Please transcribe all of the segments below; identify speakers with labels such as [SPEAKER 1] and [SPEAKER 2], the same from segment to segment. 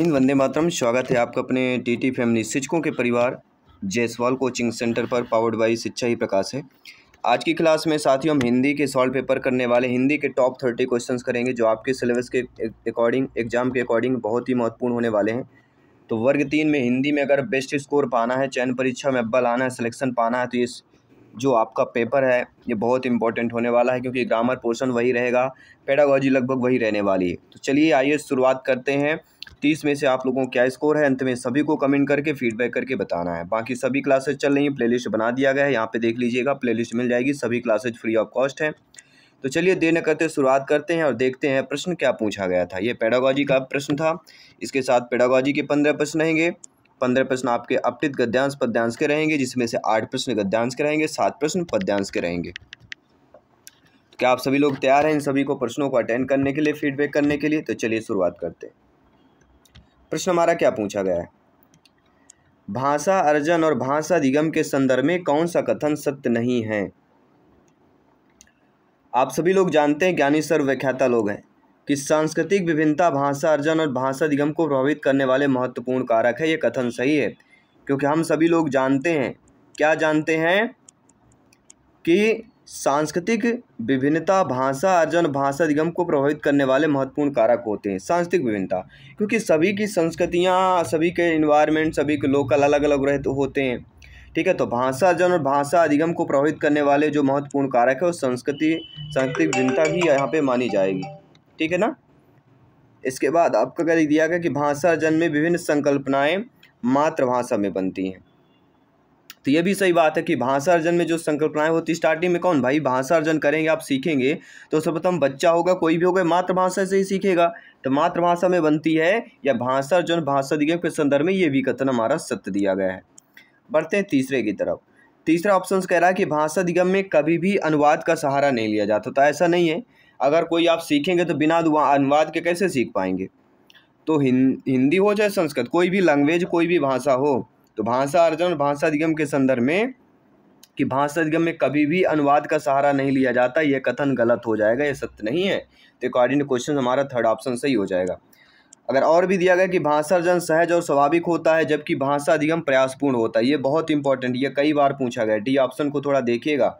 [SPEAKER 1] वंदे मातरम। स्वागत है आपका अपने टीटी फैमिली शिक्षकों के परिवार जायसवाल कोचिंग सेंटर पर, पावर्ड बाई शिक्षा ही प्रकाश है। आज की क्लास में साथियों हम हिंदी के सॉल्व पेपर करने वाले, हिंदी के टॉप 30 क्वेश्चंस करेंगे जो आपके सिलेबस के अकॉर्डिंग, एग्जाम के अकॉर्डिंग बहुत ही महत्वपूर्ण होने वाले हैं। तो वर्ग 3 में हिंदी में अगर बेस्ट स्कोर पाना है, चयन परीक्षा में अव्वल आना है, सिलेक्शन पाना है, तो ये जो आपका पेपर है ये बहुत इंपॉर्टेंट होने वाला है, क्योंकि ग्रामर पोर्शन वही रहेगा, पेडागॉजी लगभग वही रहने वाली है। तो चलिए आइए शुरुआत करते हैं। 30 में से आप लोगों को क्या स्कोर है, अंत में सभी को कमेंट करके फीडबैक करके बताना है। बाकी सभी क्लासेज चल रही हैं, प्लेलिस्ट बना दिया गया है, यहाँ पे देख लीजिएगा, प्लेलिस्ट मिल जाएगी, सभी क्लासेज फ्री ऑफ कॉस्ट है। तो चलिए देर न करते शुरुआत करते हैं और देखते हैं प्रश्न क्या पूछा गया था। ये पेडागॉजी का प्रश्न था, इसके साथ पेडागॉजी के 15 प्रश्न रहेंगे। 15 प्रश्न आपके अपठित गद्यांश पद्यांश के रहेंगे, जिसमें से 8 प्रश्न गद्यांश के रहेंगे, 7 प्रश्न पद्यांश के रहेंगे। क्या आप सभी लोग तैयार हैं इन सभी को प्रश्नों को अटेंड करने के लिए, फीडबैक करने के लिए? तो चलिए शुरुआत करते हैं। प्रश्न हमारा क्या पूछा गया है, भाषा अर्जन और भाषा अधिगम के संदर्भ में कौन सा कथन सत्य नहीं है? आप सभी लोग जानते हैं, ज्ञानी सर्वव्याख्याता लोग हैं, कि सांस्कृतिक विभिन्नता भाषा अर्जन और भाषा अधिगम को प्रभावित करने वाले महत्वपूर्ण कारक है। ये कथन सही है, क्योंकि हम सभी लोग जानते हैं, क्या जानते हैं, कि सांस्कृतिक विभिन्नता भाषा अर्जन भाषा अधिगम को प्रभावित करने वाले महत्वपूर्ण कारक होते हैं। सांस्कृतिक विभिन्नता, क्योंकि सभी की संस्कृतियाँ, सभी के इन्वायरमेंट, सभी के लोकल अलग अलग रहते होते हैं। ठीक है, तो भाषा अर्जन और भाषा अधिगम को प्रभावित करने वाले जो महत्वपूर्ण कारक है वो सांस्कृतिक विभिन्नता भी यहाँ पे मानी जाएगी। ठीक है ना। इसके बाद आपका क्या दिया गया कि भाषा अर्जन में विभिन्न संकल्पनाएं मातृभाषा में बनती हैं। तो ये भी सही बात है कि भाषा अर्जन में जो संकल्पनाएं होती, स्टार्टिंग में कौन भाई भाषा अर्जन करेंगे, आप सीखेंगे तो सर्वप्रथम बच्चा होगा, कोई भी होगा, मातृभाषा से ही सीखेगा, तो मातृभाषा में बनती है या भाषा अर्जन भाषा अधिगम के संदर्भ में, ये भी कथन हमारा सत्य दिया गया है। बढ़ते हैं तीसरे की तरफ। तीसरा ऑप्शन कह रहा है कि भाषा अधिगम में कभी भी अनुवाद का सहारा नहीं लिया जाता। तो ऐसा नहीं है, अगर कोई आप सीखेंगे तो बिना अनुवाद के कैसे सीख पाएंगे? तो हिंदी हो चाहे संस्कृत, कोई भी लैंग्वेज, कोई भी भाषा हो, तो भाषा अर्जन और भाषा अधिगम के संदर्भ में कि भाषा अधिगम में कभी भी अनुवाद का सहारा नहीं लिया जाता, यह कथन गलत हो जाएगा, ये सत्य नहीं है। तो अकॉर्डिंग टू क्वेश्चन हमारा थर्ड ऑप्शन सही हो जाएगा। अगर और भी दिया गया कि भाषा अर्जन सहज और स्वाभाविक होता है जबकि भाषा अधिगम प्रयासपूर्ण होता है, ये बहुत इंपॉर्टेंट, ये कई बार पूछा गया। डी ऑप्शन को थोड़ा देखिएगा,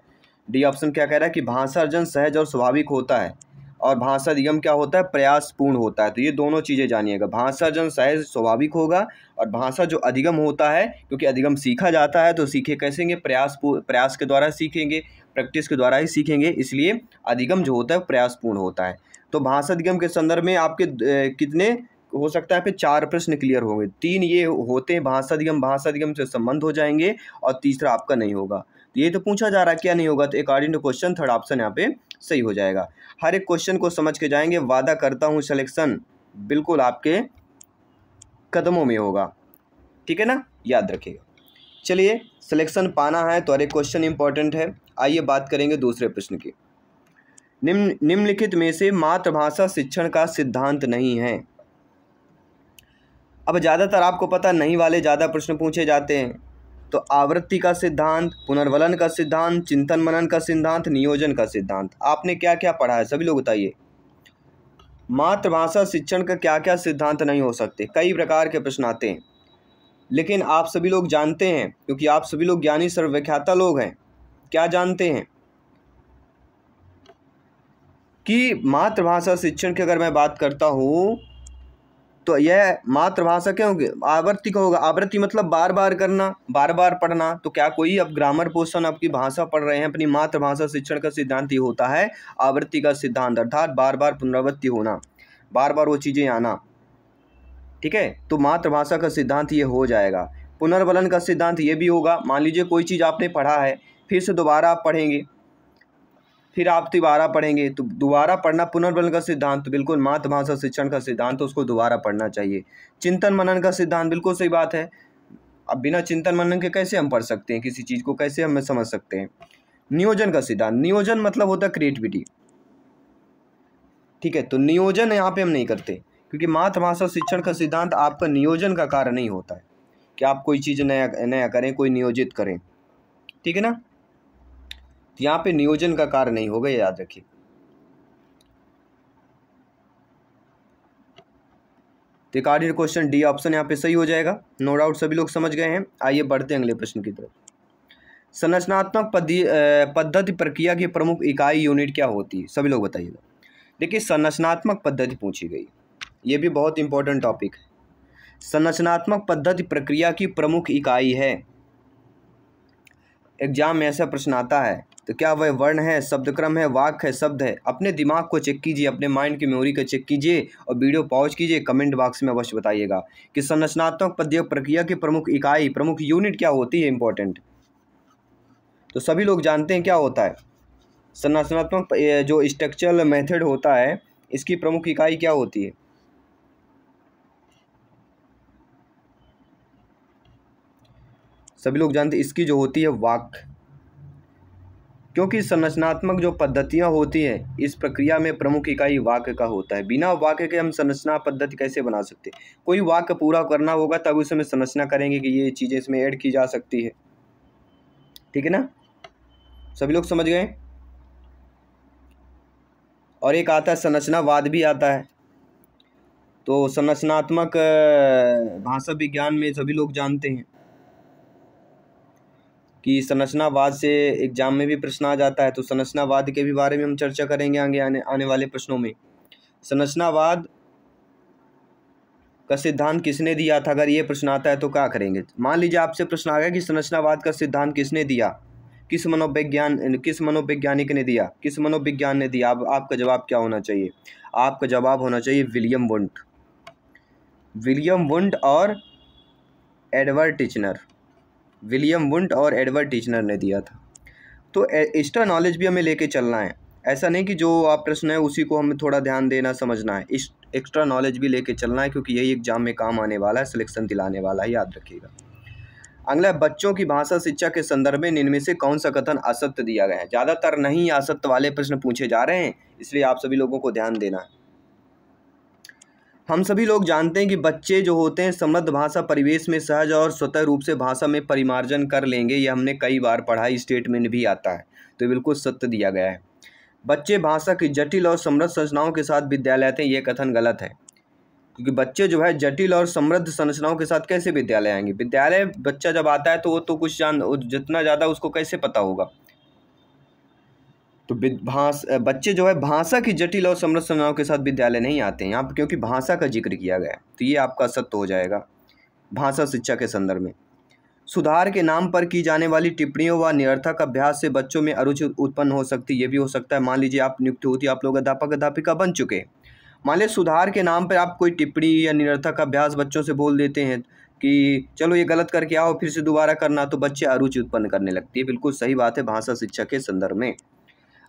[SPEAKER 1] डी ऑप्शन क्या कह रहा है कि भाषा अर्जन सहज और स्वाभाविक होता है और भाषा अधिगम क्या होता है, प्रयासपूर्ण होता है। तो ये दोनों चीज़ें जानिएगा, भाषा अर्जन सहज स्वाभाविक होगा और भाषा जो अधिगम होता है, क्योंकि अधिगम सीखा जाता है, तो सीखे कैसेंगे, प्रयास के द्वारा सीखेंगे, प्रैक्टिस के द्वारा ही सीखेंगे, इसलिए अधिगम जो होता है प्रयासपूर्ण होता है। तो भाषा अधिगम के संदर्भ में आपके कितने हो सकता है, पे 4 प्रश्न क्लियर होंगे, 3 ये होते हैं भाषा अधिगम से संबंध हो जाएंगे और तीसरा आपका नहीं होगा। तो ये तो पूछा जा रहा है क्या नहीं होगा, तो according to question third option यहाँ पे सही हो जाएगा। हर एक क्वेश्चन को समझ के जाएंगे, वादा करता हूँ सिलेक्शन बिल्कुल आपके कदमों में होगा। ठीक है ना, याद रखिएगा। चलिए, सिलेक्शन पाना है तो हर एक क्वेश्चन इंपॉर्टेंट है। आइए बात करेंगे दूसरे प्रश्न की। निम्नलिखित में से मातृभाषा शिक्षण का सिद्धांत नहीं है। अब ज़्यादातर आपको पता नहीं वाले ज़्यादा प्रश्न पूछे जाते हैं, तो आवृत्ति का सिद्धांत, पुनर्वलन का सिद्धांत, चिंतन मनन का सिद्धांत, नियोजन का सिद्धांत, आपने क्या क्या पढ़ा है सभी लोग बताइए। मातृभाषा शिक्षण का क्या क्या सिद्धांत नहीं हो सकते, कई प्रकार के प्रश्न आते हैं, लेकिन आप सभी लोग जानते हैं, क्योंकि आप सभी लोग ज्ञानी सर्वव्याख्याता लोग हैं, क्या जानते हैं कि मातृभाषा शिक्षण की अगर मैं बात करता हूँ तो यह मातृभाषा क्या होगी, आवृत्ति का होगा। आवृत्ति मतलब बार बार करना, बार बार पढ़ना। तो क्या कोई अब ग्रामर पोर्शन आपकी भाषा पढ़ रहे हैं, अपनी मातृभाषा शिक्षण का सिद्धांत ये होता है आवृत्ति का सिद्धांत, अर्थात बार बार पुनरावृत्ति होना, बार बार वो चीज़ें आना। ठीक है, तो मातृभाषा का सिद्धांत ये हो जाएगा। पुनर्वलन का सिद्धांत ये भी होगा, मान लीजिए कोई चीज़ आपने पढ़ा है, फिर से दोबारा आप पढ़ेंगे, फिर आप दोबारा पढ़ेंगे, तो दोबारा पढ़ना पुनर्वलन का सिद्धांत, तो बिल्कुल मातृभाषा शिक्षण का सिद्धांत, तो उसको दोबारा पढ़ना चाहिए। चिंतन मनन का सिद्धांत, बिल्कुल सही बात है। अब बिना चिंतन मनन के कैसे हम पढ़ सकते हैं, किसी चीज़ को कैसे हम समझ सकते हैं। नियोजन का सिद्धांत, नियोजन मतलब होता है क्रिएटिविटी। ठीक है, तो नियोजन यहाँ पे हम नहीं करते, क्योंकि मातृभाषा शिक्षण का सिद्धांत आपका नियोजन का कार्य नहीं होता है कि आप कोई चीज़ नया करें, कोई नियोजित करें। ठीक है ना, यहाँ पे नियोजन का कार्य नहीं होगा, याद रखिए। तो एक आर्डिनरी क्वेश्चन डी ऑप्शन यहाँ पे सही हो जाएगा। नो डाउट सभी लोग समझ गए हैं। आइए बढ़ते हैं अगले प्रश्न की तरफ। संरचनात्मक पद्धति प्रक्रिया की प्रमुख इकाई यूनिट क्या होती है? सभी लोग बताइएगा। देखिए संरचनात्मक पद्धति पूछी गई, ये भी बहुत इंपॉर्टेंट टॉपिक है। संरचनात्मक पद्धति प्रक्रिया की प्रमुख इकाई है। एग्जाम में ऐसा प्रश्न आता है तो क्या वह वर्ण है, शब्दक्रम है, वाक्य है, शब्द है? अपने दिमाग को चेक कीजिए, अपने माइंड की मेमोरी को चेक कीजिए और वीडियो पॉज कीजिए, कमेंट बॉक्स में अवश्य बताइएगा कि संरचनात्मक पद्धति प्रक्रिया की प्रमुख इकाई, प्रमुख यूनिट क्या होती है। इंपॉर्टेंट। तो सभी लोग जानते हैं क्या होता है संरचनात्मक जो स्ट्रक्चरल मेथड होता है, इसकी प्रमुख इकाई क्या होती है? सभी लोग जानते हैं इसकी जो होती है वाक्य, क्योंकि संरचनात्मक जो पद्धतियाँ होती हैं इस प्रक्रिया में प्रमुख इकाई वाक्य का होता है। बिना वाक्य के हम संरचना पद्धति कैसे बना सकते हैं? कोई वाक्य पूरा करना होगा तब उसमें संरचना करेंगे कि ये चीज़ें इसमें ऐड की जा सकती है। ठीक है ना, सभी लोग समझ गए। और एक आता है संरचनावाद भी आता है। तो संरचनात्मक भाषा विज्ञान में सभी लोग जानते हैं कि संरचनावाद से एग्जाम में भी प्रश्न आ जाता है। तो संरचनावाद के भी बारे में हम चर्चा करेंगे आगे आने वाले प्रश्नों में। संरचनावाद का सिद्धांत किसने दिया था? अगर ये प्रश्न आता है तो क्या करेंगे? मान लीजिए आपसे प्रश्न आ गया कि संरचनावाद का सिद्धांत किसने दिया, किस मनोवैज्ञानिक ने दिया, किस मनोविज्ञान ने दिया? आपका जवाब क्या होना चाहिए? आपका जवाब होना चाहिए विलियम वुंड और एडवर्ड टिचनर। विलियम वुंड और एडवर्ड टिचनर ने दिया था। तो एक्स्ट्रा नॉलेज भी हमें लेके चलना है। ऐसा नहीं कि जो आप प्रश्न है उसी को हमें थोड़ा ध्यान देना समझना है, एक्स्ट्रा नॉलेज भी लेके चलना है, क्योंकि यही एग्जाम में काम आने वाला है, सिलेक्शन दिलाने वाला है, याद रखिएगा। अगला, बच्चों की भाषा शिक्षा के संदर्भ में इनमें से कौन सा कथन असत्य दिया गया है? ज़्यादातर नहीं असत्य वाले प्रश्न पूछे जा रहे हैं, इसलिए आप सभी लोगों को ध्यान देना है। हम सभी लोग जानते हैं कि बच्चे जो होते हैं समृद्ध भाषा परिवेश में सहज और स्वतः रूप से भाषा में परिमार्जन कर लेंगे। ये हमने कई बार पढ़ा, स्टेटमेंट भी आता है, तो बिल्कुल सत्य दिया गया है। बच्चे भाषा की जटिल और समृद्ध संरचनाओं के साथ विद्यालय आते हैं, ये कथन गलत है, क्योंकि बच्चे जो है जटिल और समृद्ध संरचनाओं के साथ कैसे विद्यालय आएंगे? विद्यालय बच्चा जब आता है तो वो तो कुछ जितना ज़्यादा उसको कैसे पता होगा? तो बच्चे जो है भाषा की जटिल और समृद्ध संरचनाओं के साथ विद्यालय नहीं आते हैं यहाँ पर, क्योंकि भाषा का जिक्र किया गया है, तो ये आपका सत्य हो जाएगा भाषा शिक्षा के संदर्भ में। सुधार के नाम पर की जाने वाली टिप्पणियों व निरर्थक अभ्यास से बच्चों में अरुचि उत्पन्न हो सकती है। ये भी हो सकता है। मान लीजिए आप नियुक्त होती, आप लोग अध्यापक अध्यापिका बन चुके हैं, मान लीजिए सुधार के नाम पर आप कोई टिप्पणी या निरर्थक अभ्यास बच्चों से बोल देते हैं कि चलो ये गलत करके आओ, फिर से दोबारा करना, तो बच्चे अरुचि उत्पन्न करने लगती है। बिल्कुल सही बात है भाषा शिक्षा के संदर्भ में।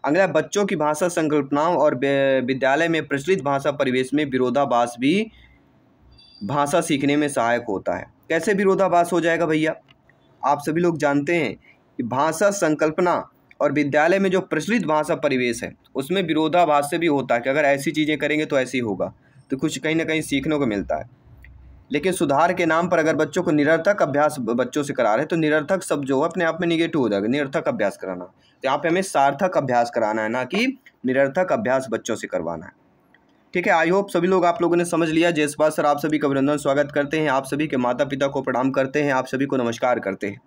[SPEAKER 1] अगला, बच्चों की भाषा संकल्पनाओं और विद्यालय में प्रचलित भाषा परिवेश में विरोधाभास भी भाषा सीखने में सहायक होता है। कैसे विरोधाभास हो जाएगा भैया? आप सभी लोग जानते हैं कि भाषा संकल्पना और विद्यालय में जो प्रचलित भाषा परिवेश है उसमें विरोधाभास से भी होता है कि अगर ऐसी चीज़ें करेंगे तो ऐसे ही होगा, तो कुछ कहीं ना कहीं सीखने को मिलता है। लेकिन सुधार के नाम पर अगर बच्चों को निरर्थक अभ्यास बच्चों से करा रहे हैं तो निरर्थक शब्द जो अपने आप में निगेटिव हो जाएगा। निरर्थक अभ्यास कराना, तो यहाँ पे हमें सार्थक अभ्यास कराना है, ना कि निरर्थक अभ्यास बच्चों से करवाना है। ठीक है, आई होप सभी लोग आप लोगों ने समझ लिया। जयसवाल सर आप सभी का अभिनंदन, स्वागत करते हैं, आप सभी के माता पिता को प्रणाम करते हैं, आप सभी को नमस्कार करते हैं।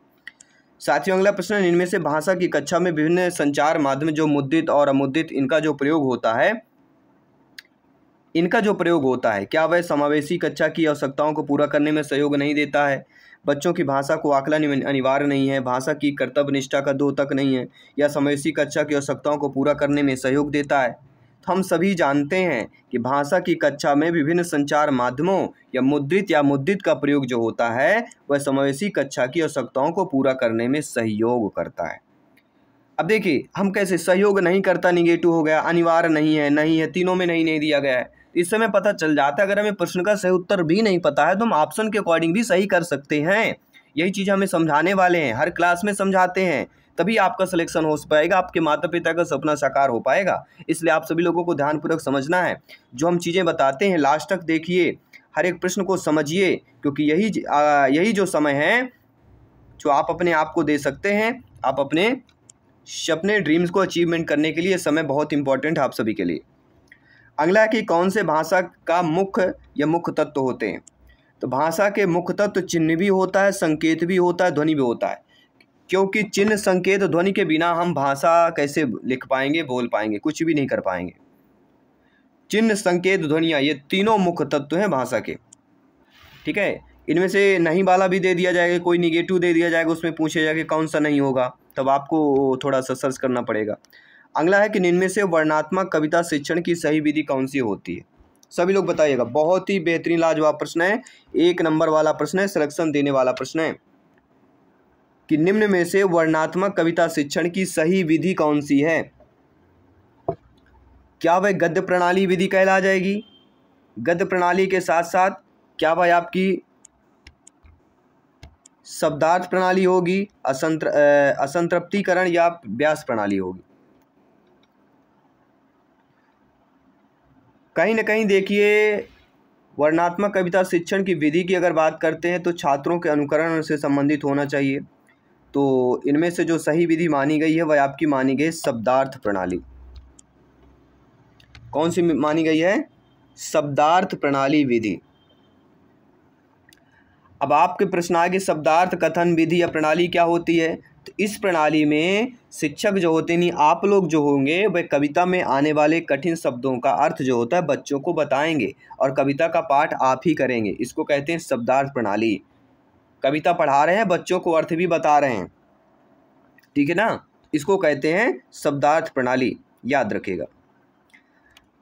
[SPEAKER 1] साथियों, अगला प्रश्न, इनमें से भाषा की कक्षा में विभिन्न संचार माध्यम जो मुद्रित और अमुद्रित इनका जो प्रयोग होता है क्या वह समावेशी कक्षा की आवश्यकताओं को पूरा करने में सहयोग नहीं देता है? बच्चों की भाषा को आकलन अनिवार्य नहीं है, भाषा की कर्तव्य निष्ठा का द्योतक नहीं है, या समावेशी कक्षा की आवश्यकताओं को पूरा करने में सहयोग देता है? तो हम सभी जानते हैं कि भाषा की कक्षा में विभिन्न संचार माध्यमों या मुद्रित का प्रयोग जो होता है वह समावेशी कक्षा की आवश्यकताओं को पूरा करने में सहयोग करता है। अब देखिए हम कैसे, सहयोग नहीं करता निगेटिव हो गया, अनिवार्य नहीं है, तीनों में नहीं दिया गया है। इस समय पता चल जाता है अगर हमें प्रश्न का सही उत्तर भी नहीं पता है तो हम ऑप्शन के अकॉर्डिंग भी सही कर सकते हैं। यही चीज़ हमें समझाने वाले हैं, हर क्लास में समझाते हैं, तभी आपका सिलेक्शन हो पाएगा, आपके माता पिता का सपना साकार हो पाएगा। इसलिए आप सभी लोगों को ध्यानपूर्वक समझना है। जो हम चीज़ें बताते हैं लास्ट तक देखिए, हर एक प्रश्न को समझिए, क्योंकि यही जो समय है जो आप अपने आप को दे सकते हैं, आप अपने ड्रीम्स को अचीवमेंट करने के लिए समय बहुत इंपॉर्टेंट है आप सभी के लिए। अगला है कि कौन से भाषा का मुख्य या मुख्य तत्व होते हैं। तो भाषा के मुख्य तत्व चिन्ह भी होता है, संकेत भी होता है, ध्वनि भी होता है। क्योंकि चिन्ह, संकेत, ध्वनि के बिना हम भाषा कैसे लिख पाएंगे, बोल पाएंगे, कुछ भी नहीं कर पाएंगे। चिन्ह, संकेत, ध्वनियाँ, ये तीनों मुख्य तत्व हैं भाषा के। ठीक है, इनमें से नहीं वाला भी दे दिया जाएगा, कोई निगेटिव दे दिया जाएगा, उसमें पूछा जाएगा कौन सा नहीं होगा, तब आपको थोड़ा सा सर्च करना पड़ेगा। अगला है कि इनमें से वर्णनात्मक कविता शिक्षण की सही विधि कौन सी होती है। सभी लोग बताइएगा। बहुत ही बेहतरीन लाजवाब प्रश्न है, 1 नंबर वाला प्रश्न है, सिलेक्शन देने वाला प्रश्न है कि निम्न में से वर्णनात्मक कविता शिक्षण की सही विधि कौन सी है। क्या वह गद्य प्रणाली विधि कहला जाएगी? गद्य प्रणाली के साथ साथ क्या वह आपकी शब्दार्थ प्रणाली होगी, असंतृप्तिकरण या व्यास प्रणाली होगी? कहीं ना कहीं देखिए, वर्णनात्मक कविता शिक्षण की विधि की अगर बात करते हैं तो छात्रों के अनुकरण से संबंधित होना चाहिए। तो इनमें से जो सही विधि मानी गई है वह आपकी मानी गई शब्दार्थ प्रणाली। कौन सी मानी गई है? शब्दार्थ प्रणाली विधि। अब आपके प्रश्न आगे, शब्दार्थ कथन विधि या प्रणाली क्या होती है? तो इस प्रणाली में शिक्षक जो होते नहीं, आप लोग जो होंगे वह कविता में आने वाले कठिन शब्दों का अर्थ जो होता है बच्चों को बताएंगे और कविता का पाठ आप ही करेंगे। इसको कहते हैं शब्दार्थ प्रणाली। कविता पढ़ा रहे हैं, बच्चों को अर्थ भी बता रहे हैं, ठीक है ना, इसको कहते हैं शब्दार्थ प्रणाली, याद रखिएगा।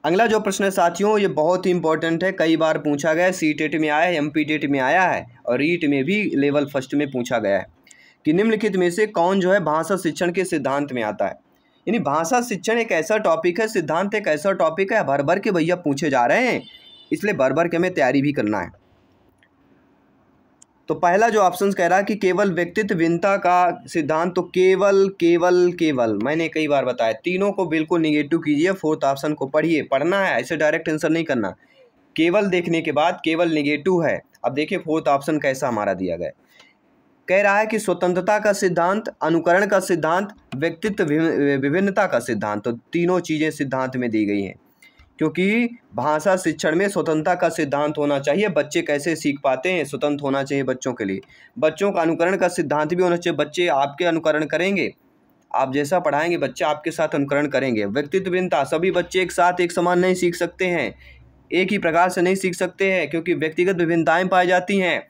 [SPEAKER 1] अगला जो प्रश्न है साथियों, ये बहुत ही इंपॉर्टेंट है, कई बार पूछा गया है, सीटेट में आया है, एमपीटेट में आया है और रीट में भी लेवल फर्स्ट में पूछा गया है कि निम्नलिखित में से कौन जो है भाषा शिक्षण के सिद्धांत में आता है। यानी भाषा शिक्षण एक ऐसा टॉपिक है, सिद्धांत एक ऐसा टॉपिक है, भर भर के भैया पूछे जा रहे हैं, इसलिए भर भर के हमें तैयारी भी करना है। तो पहला जो ऑप्शन कह रहा है कि केवल व्यक्तित्व भिन्नता का सिद्धांत, तो केवल केवल केवल, मैंने कई बार बताया, तीनों को बिल्कुल निगेटिव कीजिए, फोर्थ ऑप्शन को पढ़िए, पढ़ना है, ऐसे डायरेक्ट आंसर नहीं करना। केवल देखने के बाद केवल निगेटिव है। अब देखिए फोर्थ ऑप्शन कैसा हमारा दिया गया, कह रहा है कि स्वतंत्रता का सिद्धांत, अनुकरण का सिद्धांत, व्यक्तित्व विभिन्नता का सिद्धांत, तो तीनों चीज़ें सिद्धांत में दी गई हैं। क्योंकि भाषा शिक्षण में स्वतंत्रता का सिद्धांत होना चाहिए, बच्चे कैसे सीख पाते हैं, स्वतंत्र होना चाहिए बच्चों के लिए। बच्चों का अनुकरण का सिद्धांत भी होना चाहिए, बच्चे आपके अनुकरण करेंगे, आप जैसा पढ़ाएंगे बच्चे आपके साथ अनुकरण करेंगे। व्यक्तित्व भिन्नता, सभी बच्चे एक साथ एक समान नहीं सीख सकते हैं, एक ही प्रकार से नहीं सीख सकते हैं, क्योंकि व्यक्तिगत विभिन्नताएं पाई जाती हैं।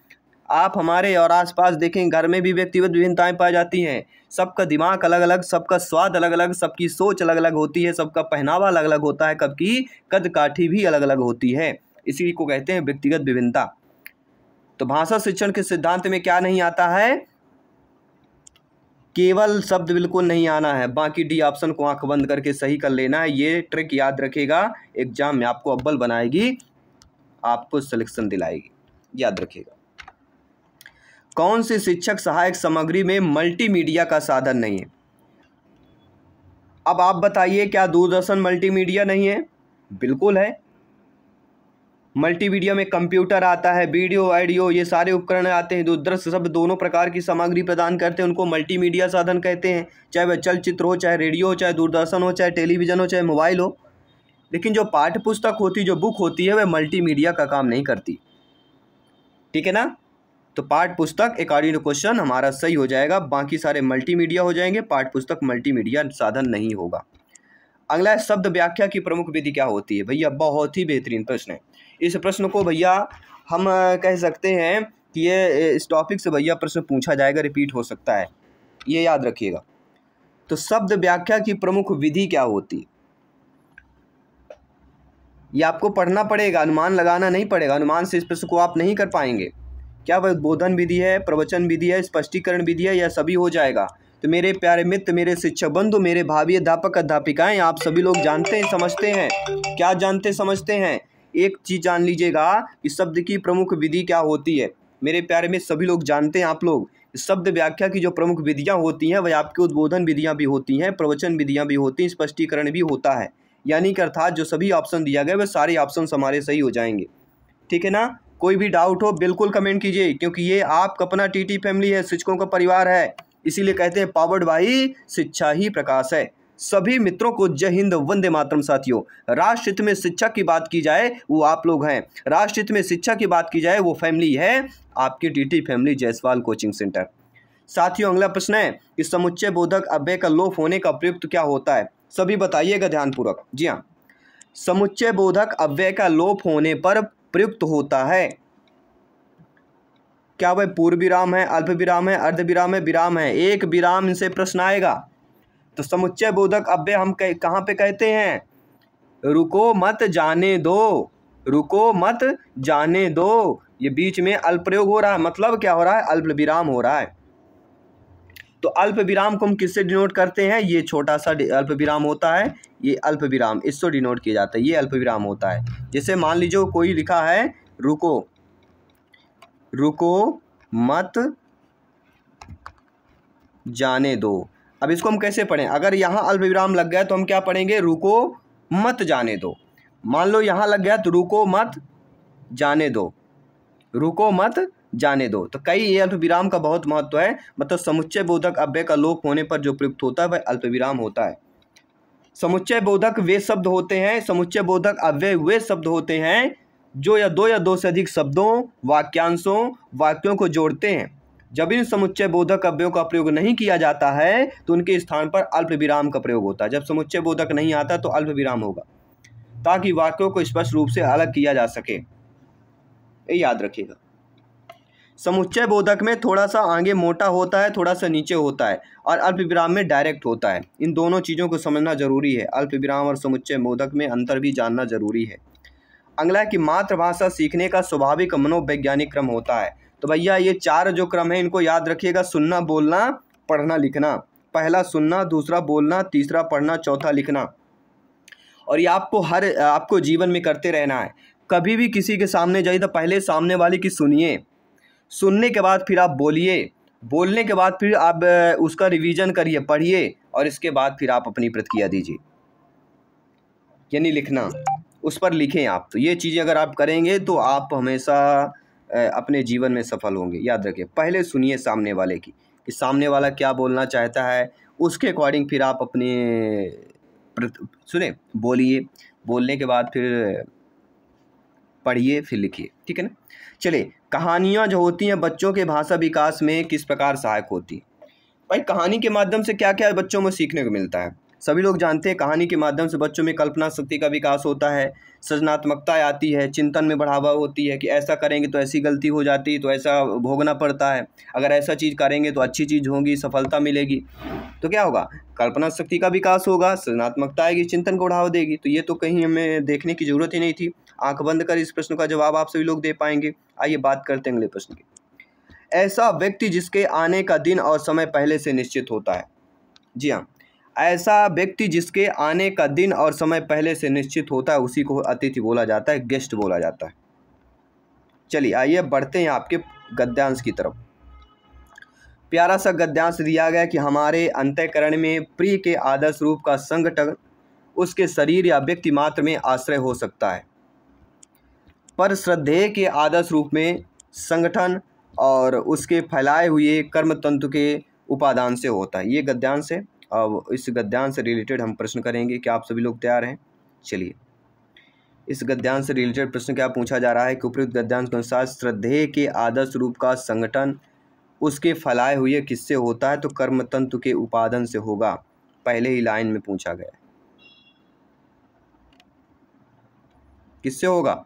[SPEAKER 1] आप हमारे और आसपास देखें, घर में भी व्यक्तिगत विभिन्नताएं पाई जाती हैं। सबका दिमाग अलग अलग, सबका स्वाद अलग अलग, सबकी सोच अलग अलग होती है, सबका पहनावा अलग अलग होता है, सबकी कद काठी भी अलग अलग होती है, इसी को कहते हैं व्यक्तिगत विभिन्नता। तो भाषा शिक्षण के सिद्धांत में क्या नहीं आता है? केवल शब्द बिल्कुल नहीं आना है, बाकी डी ऑप्शन को आंख बंद करके सही कर लेना है। ये ट्रिक याद रखेगा, एग्जाम में आपको अव्वल बनाएगी, आपको सिलेक्शन दिलाएगी, याद रखिएगा। कौन सी शिक्षक सहायक सामग्री में मल्टीमीडिया का साधन नहीं है? अब आप बताइए, क्या दूरदर्शन मल्टीमीडिया नहीं है? बिल्कुल है। मल्टीमीडिया में कंप्यूटर आता है, वीडियो ऑडियो ये सारे उपकरण आते हैं, दूरदर्शन सब दोनों प्रकार की सामग्री प्रदान करते हैं, उनको मल्टीमीडिया साधन कहते हैं। चाहे वह चलचित्र हो, चाहे रेडियो हो, चाहे दूरदर्शन हो, चाहे टेलीविज़न हो, चाहे मोबाइल हो। लेकिन जो पाठ्य पुस्तक होती, जो बुक होती है, वह मल्टीमीडिया का काम नहीं करती, ठीक है ना। तो पाठ्य पुस्तक अकॉर्डिंग टू क्वेश्चन हमारा सही हो जाएगा, बाकी सारे मल्टीमीडिया हो जाएंगे, पाठ्य पुस्तक मल्टीमीडिया साधन नहीं होगा। अगला है शब्द व्याख्या की प्रमुख विधि क्या होती है? भैया बहुत ही बेहतरीन प्रश्न है। इस प्रश्न को भैया हम कह सकते हैं कि ये इस टॉपिक से भैया प्रश्न पूछा जाएगा, रिपीट हो सकता है, ये याद रखिएगा। तो शब्द व्याख्या की प्रमुख विधि क्या होती है? ये आपको पढ़ना पड़ेगा, अनुमान लगाना नहीं पड़ेगा, अनुमान से इस प्रश्न को आप नहीं कर पाएंगे। क्या वह बोधन विधि है, प्रवचन विधि है, स्पष्टीकरण विधि है, या सभी हो जाएगा? तो मेरे प्यारे मित्र, मेरे शिक्षक बंधु, मेरे भावी अध्यापक अध्यापिकाएं, आप सभी लोग जानते हैं, समझते हैं, क्या जानते समझते हैं? एक चीज़ जान लीजिएगा कि शब्द की प्रमुख विधि क्या होती है। मेरे प्यारे मित्र, सभी लोग जानते हैं, आप लोग शब्द व्याख्या की जो प्रमुख विधियाँ होती हैं वह आपकी उद्बोधन विधियाँ भी होती हैं, प्रवचन विधियाँ भी होती हैं, स्पष्टीकरण भी होता है। यानी कि अर्थात जो सभी ऑप्शन दिया गया वह सारे ऑप्शन हमारे सही हो जाएंगे, ठीक है ना। कोई भी डाउट हो बिल्कुल कमेंट कीजिए, क्योंकि ये आपका अपना टीटी फैमिली है, शिक्षकों का परिवार है, इसीलिए कहते हैं पावर्ड बाय शिक्षा ही प्रकाश है। सभी मित्रों को जय हिंद, वंदे मातरम। साथियों, राष्ट्र हित में शिक्षा की बात की जाए वो आप लोग हैं, राष्ट्र हित में शिक्षा की बात की जाए वो फैमिली है आपकी TT family Jaiswal coaching centre. साथियों, अगला प्रश्न है कि समुच्चय बोधक अव्यय का लोप होने का प्रयुक्त क्या होता है? सभी बताइएगा ध्यानपूर्वक। जी हाँ, समुच्चय बोधक अव्यय का लोप होने पर प्रयुक्त होता है क्या? वह पूर्ण विराम है, अल्प विराम है, अर्ध विराम है, विराम है? एक विराम से प्रश्न आएगा। तो समुच्चय बोधक अव्यय हम कहाँ पे कहते हैं? रुको मत जाने दो, रुको मत जाने दो। ये बीच में अल्प प्रयोग हो रहा है, मतलब क्या हो रहा है? अल्प विराम हो रहा है। तो अल्प विराम को हम किससे डिनोट करते हैं? ये छोटा सा अल्प विराम होता है, ये अल्प विराम, इससे डिनोट किया जाता है, ये अल्प विराम होता है। जैसे मान लीजिए कोई लिखा है रुको, रुको मत जाने दो। अब इसको हम कैसे पढ़ें? अगर यहाँ अल्प विराम लग गया तो हम क्या पढ़ेंगे? रुको मत जाने दो। मान लो यहाँ लग गया तो रुको मत जाने दो, रुको मत जाने दो। तो कई ये अल्प विराम का बहुत महत्व है, मतलब समुच्चय बोधक अव्यय का लोप होने पर जो प्रयुक्त होता है वह अल्प विराम होता है। समुच्चय बोधक वे शब्द होते हैं, समुच्चय बोधक अव्यय वे शब्द होते हैं जो या दो से अधिक शब्दों, वाक्यांशों, वाक्यों को जोड़ते हैं। जब इन समुच्चय बोधक अव्ययों का प्रयोग नहीं किया जाता है तो उनके स्थान पर अल्प विराम का प्रयोग होता है। जब समुच्चय बोधक नहीं आता तो अल्प विराम होगा, ताकि वाक्यों को स्पष्ट रूप से अलग किया जा सके। ये याद रखिएगा। समुच्चय बोधक में थोड़ा सा आगे मोटा होता है, थोड़ा सा नीचे होता है, और अल्प विराम में डायरेक्ट होता है। इन दोनों चीज़ों को समझना जरूरी है। अल्प विराम और समुच्चय बोधक में अंतर भी जानना जरूरी है। अगला है कि मातृभाषा सीखने का स्वाभाविक मनोवैज्ञानिक क्रम होता है। तो भैया ये चार जो क्रम है इनको याद रखिएगा। सुनना, बोलना, पढ़ना, लिखना। पहला सुनना, दूसरा बोलना, तीसरा पढ़ना, चौथा लिखना। और ये आपको जीवन में करते रहना है। कभी भी किसी के सामने जाइए तो पहले सामने वाले की सुनिए, सुनने के बाद फिर आप बोलिए, बोलने के बाद फिर आप उसका रिवीजन करिए, पढ़िए, और इसके बाद फिर आप अपनी प्रतिक्रिया दीजिए, यानी लिखना, उस पर लिखें आप। तो ये चीज़ें अगर आप करेंगे तो आप हमेशा अपने जीवन में सफल होंगे। याद रखिए, पहले सुनिए सामने वाले की कि सामने वाला क्या बोलना चाहता है, उसके अकॉर्डिंग फिर आप अपने सुने, बोलिए, बोलने के बाद फिर पढ़िए, फिर लिखिए। ठीक है ना? चलिए, कहानियाँ जो होती हैं बच्चों के भाषा विकास में किस प्रकार सहायक होती है? भाई, कहानी के माध्यम से क्या क्या बच्चों में सीखने को मिलता है? सभी लोग जानते हैं कहानी के माध्यम से बच्चों में कल्पना शक्ति का विकास होता है, सृजनात्मकता आती है, चिंतन में बढ़ावा होती है कि ऐसा करेंगे तो ऐसी गलती हो जाती है तो ऐसा भोगना पड़ता है, अगर ऐसा चीज़ करेंगे तो अच्छी चीज़ होगी, सफलता मिलेगी। तो क्या होगा? कल्पना शक्ति का विकास होगा, सृजनात्मकता आएगी, चिंतन को बढ़ावा देगी। तो ये तो कहीं हमें देखने की जरूरत ही नहीं थी। आंख बंद कर इस प्रश्न का जवाब आप सभी लोग दे पाएंगे। आइए बात करते हैं अगले प्रश्न की। ऐसा व्यक्ति जिसके आने का दिन और समय पहले से निश्चित होता है। जी हाँ, ऐसा व्यक्ति जिसके आने का दिन और समय पहले से निश्चित होता है उसी को अतिथि बोला जाता है, गेस्ट बोला जाता है। चलिए आइए बढ़ते हैं आपके गद्यांश की तरफ। प्यारा सा गद्यांश दिया गया कि हमारे अंतःकरण में प्रिय के आदर्श रूप का संगठन उसके शरीर या व्यक्ति मात्र में आश्रय हो सकता है, पर श्रद्धेय के आदर्श रूप में संगठन और उसके फैलाए हुए कर्म तंतु के उपादान से होता है। ये गद्यांश है। अब इस गद्यांश से रिलेटेड हम प्रश्न करेंगे। क्या आप सभी लोग तैयार हैं? चलिए, इस गद्यांश से रिलेटेड प्रश्न क्या पूछा जा रहा है कि उपयुक्त गद्यांश के अनुसार श्रद्धेय के आदर्श रूप का संगठन उसके फैलाए हुए किससे होता है? तो कर्म तंतु के उपादान से होगा। पहले ही लाइन में पूछा गया है, किससे होगा?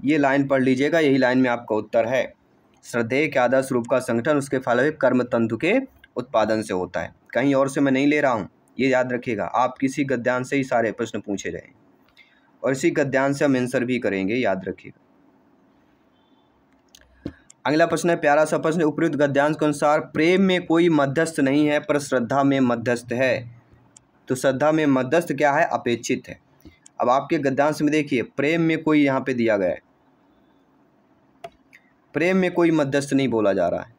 [SPEAKER 1] ये लाइन पढ़ लीजिएगा, यही लाइन में आपका उत्तर है। श्रद्धेय के आदर्श रूप का संगठन उसके फैलाए हुए कर्म तंतु के उत्पादन से होता है। कहीं और से मैं नहीं ले रहा हूँ, ये याद रखिएगा। आप किसी गद्यांश से ही सारे प्रश्न पूछे रहे और इसी गद्यांश से हम आंसर भी करेंगे, याद रखिएगा। अगला प्रश्न है, प्यारा सा प्रश्न। उपयुक्त गद्यांश के अनुसार प्रेम में कोई मध्यस्थ नहीं है पर श्रद्धा में मध्यस्थ है। तो श्रद्धा में मध्यस्थ क्या है? अपेक्षित है। अब आपके गद्यांश में देखिए, प्रेम में कोई यहाँ पे दिया गया है, प्रेम में कोई मध्यस्थ नहीं बोला जा रहा है।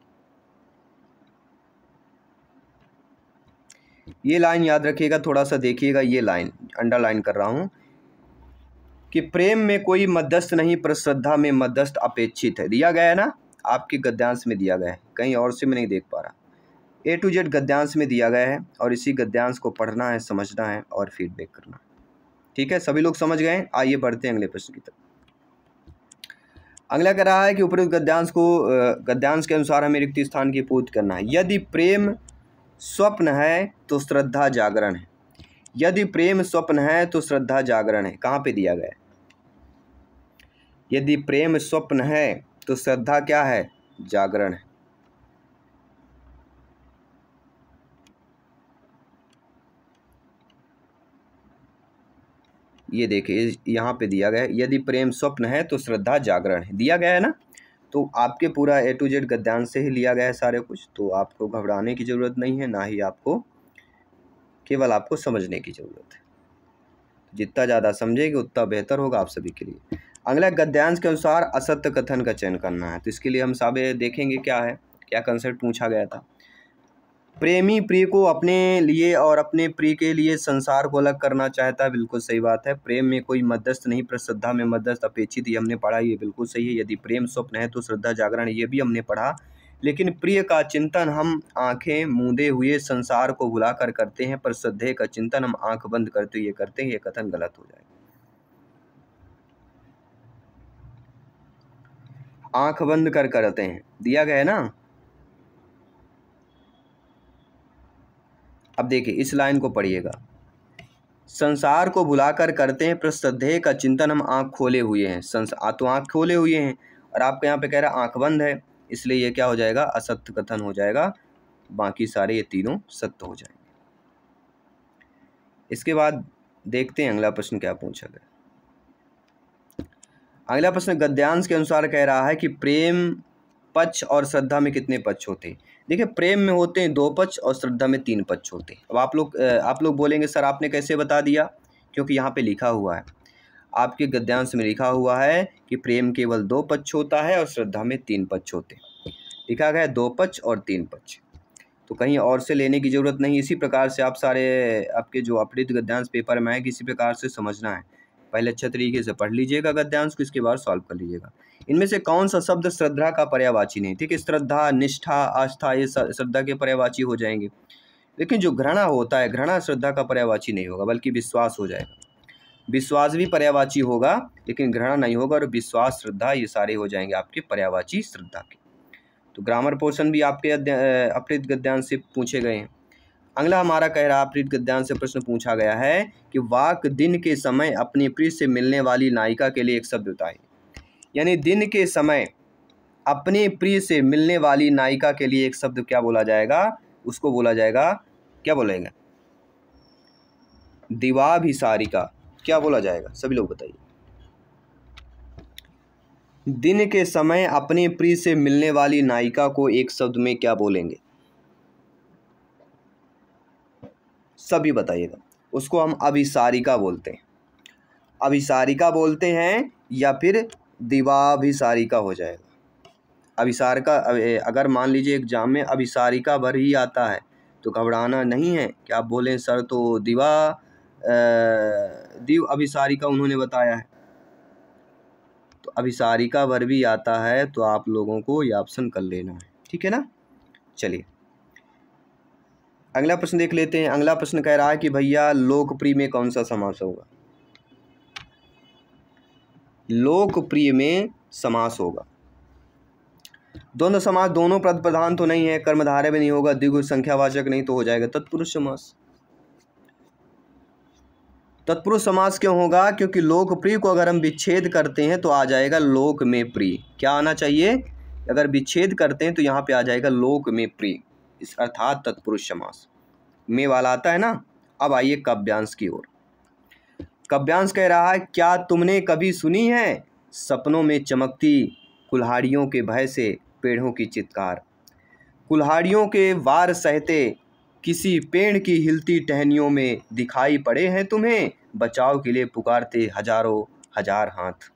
[SPEAKER 1] ये लाइन याद रखिएगा, थोड़ा सा देखिएगा, ये लाइन अंडरलाइन कर रहा हूं कि प्रेम में कोई मध्यस्थ नहीं पर श्रद्धा में मध्यस्थ अपेक्षित है। दिया गया है ना, आपके गद्यांश में दिया गया है, कहीं और से मैं नहीं देख पा रहा। A to Z गद्यांश में दिया गया है और इसी गद्यांश को पढ़ना है, समझना है और फीडबैक करना है। ठीक है, सभी लोग समझ गए? आइए बढ़ते हैं अगले प्रश्न की तरफ। अगला कह रहा है कि उपरोक्त गद्यांश के अनुसार हमें रिक्त स्थान की पूर्ति करना है। यदि प्रेम स्वप्न है तो श्रद्धा जागरण है। यदि प्रेम स्वप्न है तो श्रद्धा जागरण है। कहाँ पे दिया गया है? यदि प्रेम स्वप्न है तो श्रद्धा क्या है? जागरण है। ये देखिए यहाँ पे दिया गया है, यदि प्रेम स्वप्न है तो श्रद्धा जागरण है। दिया गया है ना, तो आपके पूरा A to Z गद्यांश से ही लिया गया है सारे कुछ, तो आपको घबराने की ज़रूरत नहीं है, ना ही आपको, केवल आपको समझने की ज़रूरत है। जितना ज़्यादा समझेंगे उतना बेहतर होगा आप सभी के लिए। अगला गद्यांश के अनुसार असत्य कथन का चयन करना है। तो इसके लिए हम साबे देखेंगे क्या है, क्या कंसेप्ट पूछा गया था। प्रेमी प्रिय को अपने लिए और अपने प्रिय के लिए संसार को अलग करना चाहता है। बिल्कुल सही बात है। प्रेम में कोई मध्यस्थ नहीं, पर श्रद्धा में मध्यस्थ अपेक्षित, ये हमने पढ़ा, ये बिल्कुल सही है। यदि प्रेम स्वप्न है तो श्रद्धा जागरण, ये भी हमने पढ़ा। लेकिन प्रिय का चिंतन हम आंखें मूंदे हुए संसार को भुलाकर करते हैं, पर श्रद्धेय का चिंतन हम आंख बंद करते हुए करते हैं। ये कथन गलत हो जाएगा। आंख बंद कर करते हैं, दिया गया है ना। अब देखिए इस लाइन को पढ़िएगा। संसार को भुलाकर करते हैं, पर श्रद्धेय का चिंतन हम आंख खोले हुए हैं। तो आंख खोले हुए हैं और आपको यहाँ पे कह रहा है आंख बंद है, इसलिए ये क्या हो जाएगा? असत्य कथन हो जाएगा। बाकी सारे ये तीनों सत्य हो जाएंगे। इसके बाद देखते हैं अगला प्रश्न क्या पूछा गया। अगला प्रश्न गद्यांश के अनुसार कह रहा है कि प्रेम पक्ष और श्रद्धा में कितने पक्ष होते हैं? देखिए प्रेम में होते हैं 2 पक्ष और श्रद्धा में 3 पक्ष होते हैं। अब आप लोग बोलेंगे सर आपने कैसे बता दिया? क्योंकि यहाँ पे लिखा हुआ है, आपके गद्यांश में लिखा हुआ है कि प्रेम केवल 2 पक्ष होता है और श्रद्धा में 3 पक्ष होते हैं। लिखा गया है 2 पक्ष और 3 पक्ष, तो कहीं और से लेने की ज़रूरत नहीं। इसी प्रकार से आप सारे आपके जो अपठित गद्यांश पेपर में आए किसी प्रकार से समझना है। पहले अच्छे तरीके से पढ़ लीजिएगा गद्यांश को, इसके बाद सॉल्व कर लीजिएगा। इनमें से कौन सा शब्द श्रद्धा का पर्यायवाची नहीं? ठीक है, श्रद्धा, निष्ठा, आस्था ये श्रद्धा के पर्यायवाची हो जाएंगे। लेकिन जो घृणा होता है, घृणा श्रद्धा का पर्यायवाची नहीं होगा, बल्कि विश्वास हो जाएगा। विश्वास भी पर्यायवाची होगा लेकिन घृणा नहीं होगा, और विश्वास, श्रद्धा ये सारे हो जाएंगे आपके पर्यायवाची श्रद्धा के। तो ग्रामर पोर्शन भी आपके अपठित गद्यांश से पूछे गए हैं। अगला हमारा कह रहा अपठित गद्यांश से प्रश्न पूछा गया है कि वाक दिन के समय अपने प्रिय से मिलने वाली नायिका के लिए एक शब्द बताएं। यानी दिन के समय अपने प्रिय से मिलने वाली नायिका के लिए एक शब्द क्या बोला जाएगा? उसको बोला जाएगा, क्या बोलेंगे? दिवाभिसारिका। क्या बोला जाएगा? सभी लोग बताइए। दिन के समय अपने प्रिय से मिलने वाली नायिका को एक शब्द में क्या बोलेंगे? सभी बताइएगा। उसको हम अभिसारिका बोलते हैं, अभिसारिका बोलते हैं, या फिर दिवाभिसारिका हो जाएगा। अभिसारिका, अगर मान लीजिए एग्जाम में अभिसारिका भर ही आता है तो घबराना नहीं है कि आप बोलें सर तो दिव अभिसारिका उन्होंने बताया है। तो अभिसारिका भर भी आता है तो आप लोगों को ये ऑप्शन कर लेना है, ठीक है ना। चलिए अगला प्रश्न देख लेते हैं। अगला प्रश्न कह रहा है कि भैया लोकप्रिय में कौन सा समास होगा? लोकप्रिय में समास होगा दोनों समास, दोनों पद प्रधान तो नहीं है, कर्मधारय भी नहीं होगा, द्विगु संख्यावाचक नहीं, तो हो जाएगा तत्पुरुष समास। तत्पुरुष समास क्यों होगा? क्योंकि लोकप्रिय को अगर हम विच्छेद करते हैं तो आ जाएगा लोक में प्रिय। क्या आना चाहिए? अगर विच्छेद करते हैं तो यहाँ पे आ जाएगा लोक में प्रिय, इस अर्थात तत्पुरुष समास में वाला आता है ना। अब आइए काव्यांश की ओर। काव्यांश कह रहा है क्या तुमने कभी सुनी है सपनों में चमकती कुल्हाड़ियों के भय से पेड़ों की चित्कार, कुल्हाड़ियों के वार सहते किसी पेड़ की हिलती टहनियों में दिखाई पड़े हैं तुम्हें, बचाव के लिए पुकारते हजारों हजार हाथ।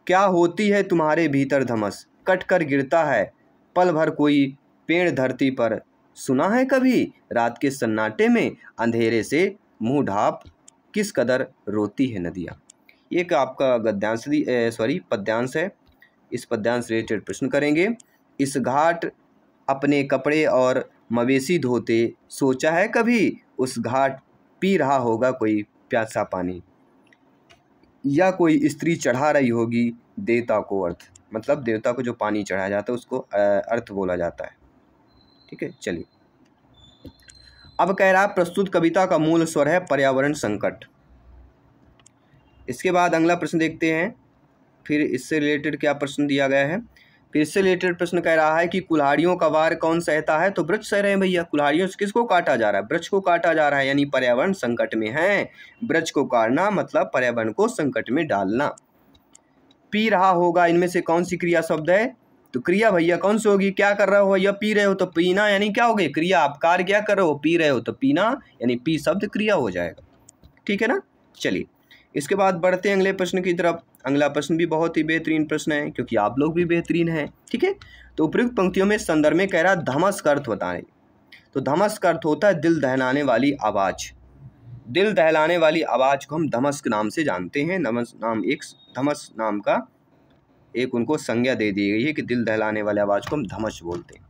[SPEAKER 1] क्या होती है तुम्हारे भीतर धमस, कट कर गिरता है पल भर कोई पेड़ धरती पर, सुना है कभी रात के सन्नाटे में अंधेरे से मुंह ढाप किस कदर रोती है नदियाँ। एक आपका पद्यांश है। इस पद्यांश रिलेटेड प्रश्न करेंगे। इस घाट अपने कपड़े और मवेशी धोते, सोचा है कभी उस घाट पी रहा होगा कोई प्यासा पानी, या कोई स्त्री चढ़ा रही होगी देवता को अर्थ। मतलब देवता को जो पानी चढ़ाया जाता है उसको अर्थ बोला जाता है। ठीक है, चलिए अब कह रहा प्रस्तुत कविता का मूल स्वर है पर्यावरण संकट। इसके बाद अगला प्रश्न देखते हैं, फिर इससे रिलेटेड क्या प्रश्न दिया गया है। फिर इससे रिलेटेड प्रश्न कह रहा है कि कुल्हाड़ियों का वार कौन सहता है, तो वृक्ष सह रहे हैं भैया। कुल्हाड़ियों से किसको काटा जा रहा है, वृक्ष को काटा जा रहा है, यानी पर्यावरण संकट में है। वृक्ष को काटना मतलब पर्यावरण को संकट में डालना। पी रहा होगा, इनमें से कौन सी क्रिया शब्द है, तो क्रिया भैया कौन सी होगी, क्या कर रहे हो भैया, पी रहे हो, तो पीना यानी क्या हो गई क्रिया। आप कार्य क्या कर रहे हो, पी रहे हो, तो पीना यानी पी शब्द क्रिया हो जाएगा। ठीक है ना, चलिए इसके बाद बढ़ते हैं अगले प्रश्न की तरफ। अगला प्रश्न भी बहुत ही बेहतरीन प्रश्न है, क्योंकि आप लोग भी बेहतरीन हैं। ठीक है, तो उपयुक्त पंक्तियों में संदर्भ में कह रहा धमस का अर्थ बताएं। तो धमस का अर्थ होता है दिल दहलाने वाली आवाज़। दिल दहलाने वाली आवाज़ को हम धमस के नाम से जानते हैं। धमस नाम का एक उनको संज्ञा दे दी गई है कि दिल दहलाने वाली आवाज़ को हम धमस बोलते हैं।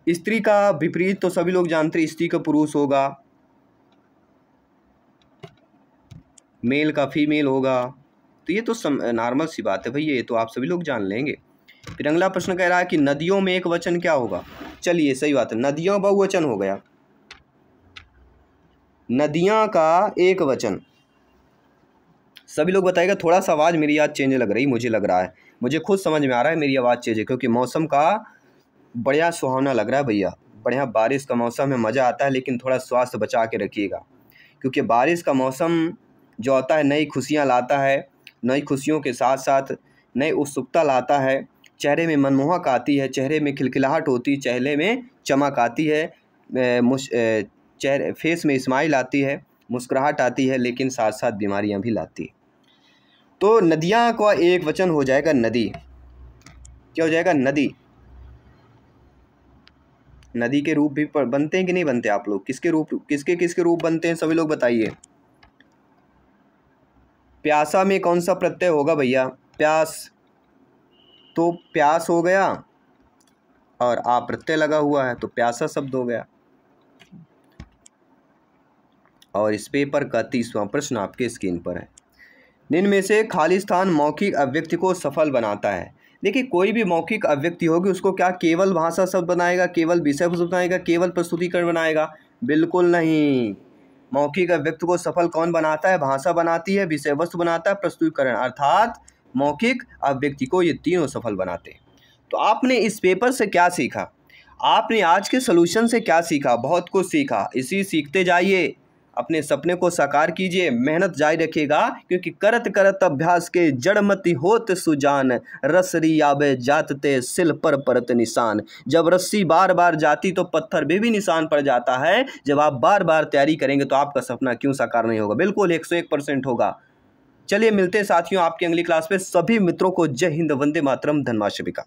[SPEAKER 1] स्त्री का विपरीत तो सभी लोग जानते हैं, स्त्री का पुरुष होगा, मेल का फीमेल होगा, तो ये तो नॉर्मल सी बात है भैया, ये तो आप सभी लोग जान लेंगे। फिर अगला प्रश्न कह रहा है कि नदियों में एक वचन क्या होगा। चलिए सही बात है, नदियों बहुवचन हो गया, नदियां का एक वचन। सभी लोग बताइएगा। थोड़ा सा आवाज़ मेरी आज चेंज लग रही, मुझे लग रहा है, मुझे खुद समझ में आ रहा है मेरी आवाज़ चेंज है, क्योंकि मौसम का बढ़िया सुहावना लग रहा है भैया। बढ़िया बारिश का मौसम है, मज़ा आता है, लेकिन थोड़ा स्वास्थ्य बचा के रखिएगा, क्योंकि बारिश का मौसम जो आता है नई खुशियाँ लाता है, नई खुशियों के साथ साथ नई उत्सुकता लाता है। चेहरे में मनमोहक आती है, चेहरे में खिलखिलाहट होती है, चेहरे में चमक आती है, चेहरे फेस में स्माइल आती है, मुस्कुराहट आती है, लेकिन साथ साथ बीमारियां भी लाती है। तो नदियां का एक वचन हो जाएगा नदी। क्या हो जाएगा, नदी। नदी के रूप भी बनते हैं कि नहीं बनते आप लोग, किसके रूप बनते हैं सभी लोग बताइए। प्यासा में कौन सा प्रत्यय होगा भैया, प्यास, तो प्यास हो गया और आ प्रत्यय लगा हुआ है तो प्यासा शब्द हो गया। और इस पेपर का 30वां प्रश्न आपके स्क्रीन पर है। निम्न में से खाली स्थान मौखिक अभिव्यक्ति को सफल बनाता है। देखिए कोई भी मौखिक अभिव्यक्ति होगी उसको क्या केवल भाषा शब्द बनाएगा, केवल विषय वस्तु बनाएगा, केवल प्रस्तुतिकरण बनाएगा, बिल्कुल नहीं। मौखिक अभिव्यक्ति को सफल कौन बनाता है, भाषा बनाती है, विषय वस्तु बनाता है, प्रस्तुतिकरण, अर्थात मौखिक अभिव्यक्ति को ये तीनों सफल बनाते हैं। तो आपने इस पेपर से क्या सीखा, आपने आज के सॉल्यूशन से क्या सीखा, बहुत कुछ सीखा। इसी सीखते जाइए, अपने सपने को साकार कीजिए, मेहनत जारी रखिएगा, क्योंकि करत करत अभ्यास के जड़मति होत सुजान, रसरी आवे जातते सिल पर परत निशान। जब रस्सी बार बार जाती तो पत्थर भी निशान पड़ जाता है। जब आप बार बार तैयारी करेंगे तो आपका सपना क्यों साकार नहीं होगा, बिल्कुल 101% होगा। चलिए मिलते हैं साथियों आपकी अगली क्लास में। सभी मित्रों को जय हिंद, वंदे मातरम, धन्यवाद सभी का।